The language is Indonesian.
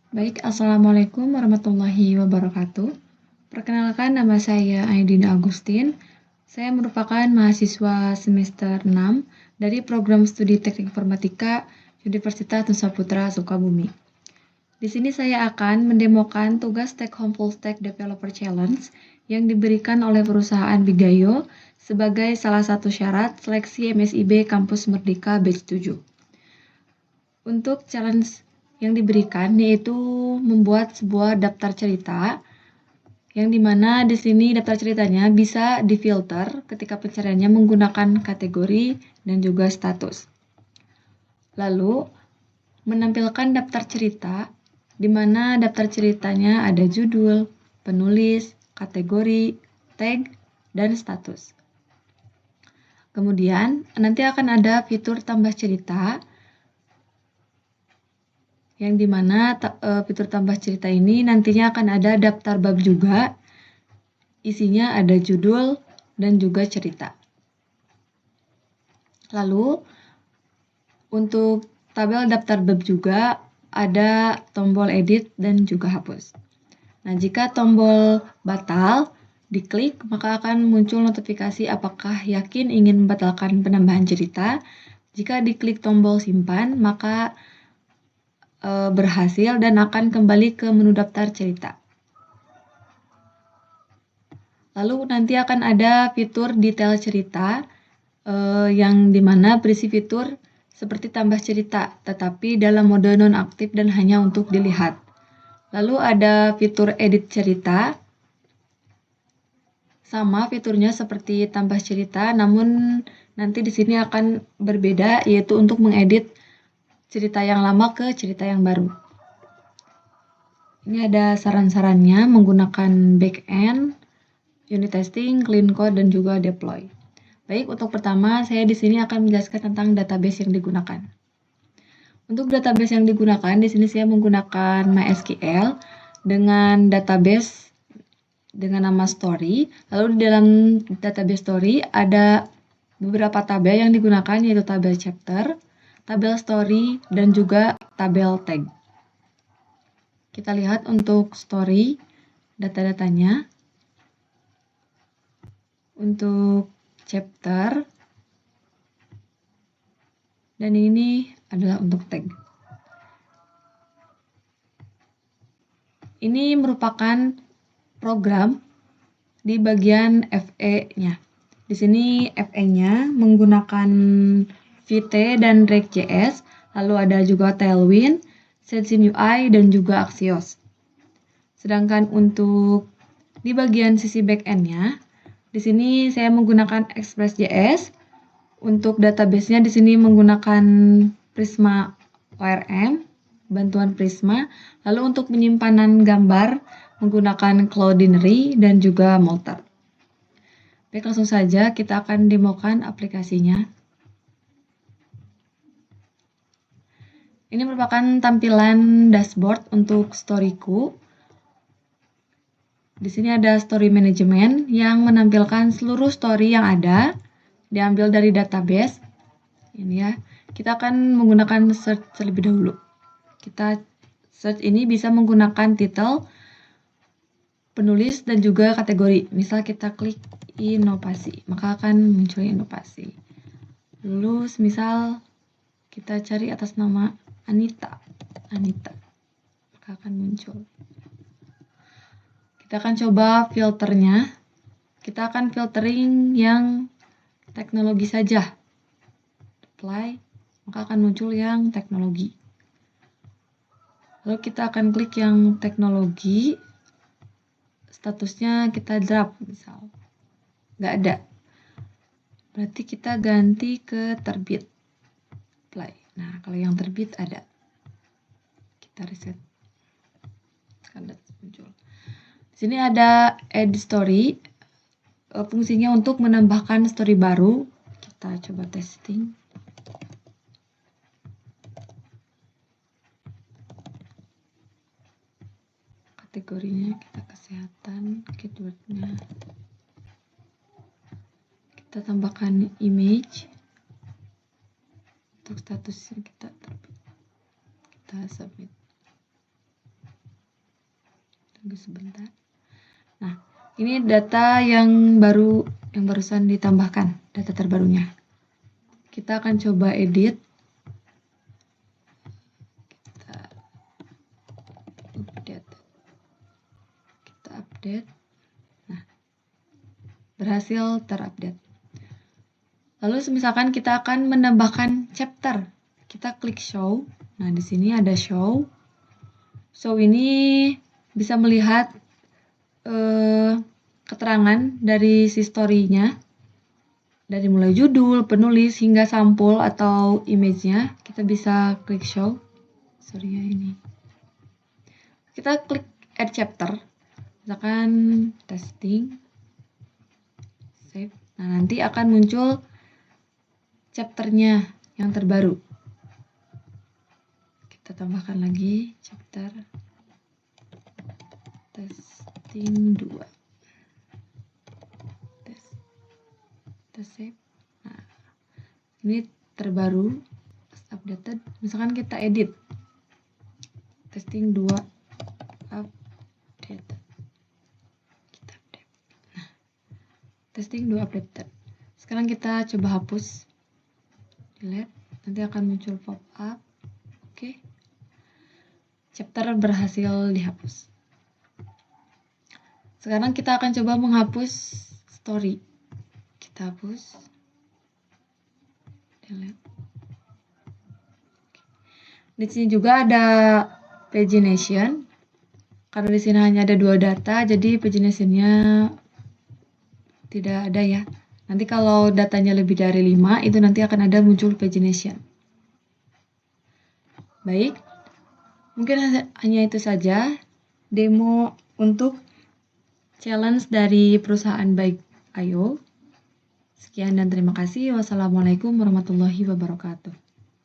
Baik, Assalamualaikum warahmatullahi wabarakatuh. Perkenalkan, nama saya Aidina Agustin. Saya merupakan mahasiswa semester 6 dari program studi Teknik Informatika Universitas Nusa Putra Sukabumi. Di sini saya akan mendemokan tugas Take Home Full Stack Developer Challenge yang diberikan oleh perusahaan Bigayo sebagai salah satu syarat seleksi MSIB Kampus Merdeka Batch 7. Untuk challenge yang diberikan yaitu membuat sebuah daftar cerita yang dimana di sini daftar ceritanya bisa difilter ketika pencariannya menggunakan kategori dan juga status. Lalu menampilkan daftar cerita di mana daftar ceritanya ada judul, penulis, kategori, tag, dan status. Kemudian nanti akan ada fitur tambah cerita yang dimana fitur tambah cerita ini nantinya akan ada daftar bab juga, isinya ada judul dan juga cerita. Lalu untuk tabel daftar bab juga ada tombol edit dan juga hapus. Nah, jika tombol batal diklik, maka akan muncul notifikasi apakah yakin ingin membatalkan penambahan cerita. Jika diklik tombol simpan, maka berhasil dan akan kembali ke menu daftar cerita. Lalu nanti akan ada fitur detail cerita yang dimana berisi fitur seperti tambah cerita, tetapi dalam mode nonaktif dan hanya untuk dilihat. Lalu ada fitur edit cerita, sama fiturnya seperti tambah cerita, namun nanti di sini akan berbeda, yaitu untuk mengedit cerita yang lama ke cerita yang baru. Ini ada saran-sarannya menggunakan backend, unit testing, clean code, dan juga deploy. Baik, untuk pertama saya di sini akan menjelaskan tentang database yang digunakan. Untuk database yang digunakan, di sini saya menggunakan MySQL dengan database dengan nama story. Lalu di dalam database story ada beberapa tabel yang digunakan, yaitu tabel chapter, tabel story, dan juga tabel tag. Kita lihat untuk story, data-datanya. Untuk chapter, dan ini adalah untuk tag. Ini merupakan program di bagian FE-nya. Di sini FE-nya menggunakan Vite dan React.js, lalu ada juga Tailwind, Sensime UI, dan juga Axios. Sedangkan untuk di bagian sisi back-end-nya, di sini saya menggunakan Express.js. Untuk database-nya di sini menggunakan Prisma ORM, bantuan Prisma. Lalu untuk penyimpanan gambar menggunakan Cloudinary dan juga Molter. Baik, langsung saja kita akan demokan aplikasinya. Ini merupakan tampilan dashboard untuk Storyku. Di sini ada story management yang menampilkan seluruh story yang ada, diambil dari database. Ini ya. Kita akan menggunakan search terlebih dahulu. Kita search ini bisa menggunakan title, penulis, dan juga kategori. Misal kita klik inovasi, maka akan muncul inovasi. Lalu misal kita cari atas nama Anita, maka akan muncul. Kita akan coba filternya. Kita akan filtering yang teknologi saja. Apply, maka akan muncul yang teknologi. Lalu kita akan klik yang teknologi, statusnya kita draft misal. Nggak ada. Berarti kita ganti ke terbit. Apply. Nah, kalau yang terbit ada. Kita reset. Sekarang muncul. Di sini ada add story. Fungsinya untuk menambahkan story baru. Kita coba testing. Kategorinya kita kesehatan, keywordnya kita tambahkan image. Untuk statusnya kita terbit. Kita submit. Tunggu sebentar. Nah, ini data yang barusan ditambahkan, data terbarunya. Kita akan coba edit. Kita update. Nah, berhasil terupdate. Lalu misalkan kita akan menambahkan chapter. Kita klik show. Nah, di sini ada show. Show ini bisa melihat keterangan dari si story-nya. Dari mulai judul, penulis, hingga sampul atau image-nya. Kita bisa klik show. Sorry ya ini. Kita klik add chapter. Misalkan testing. Save. Nah, nanti akan muncul chapter-nya yang terbaru. Kita tambahkan lagi chapter testing 2. Kita save. Nah, ini terbaru, updated. Misalkan kita edit testing 2 updated. Kita update. Nah, testing 2 updated. Sekarang kita coba hapus. Delete. Nanti akan muncul pop up. Oke. Chapter berhasil dihapus. Sekarang kita akan coba menghapus story. Kita hapus. Delete. Di sini juga ada pagination. Karena di sini hanya ada 2 data, jadi pagination-nya tidak ada ya. Nanti kalau datanya lebih dari 5, itu nanti akan ada muncul pagination. Baik, mungkin hanya itu saja demo untuk challenge dari perusahaan Baik.io. Sekian dan terima kasih. Wassalamualaikum warahmatullahi wabarakatuh.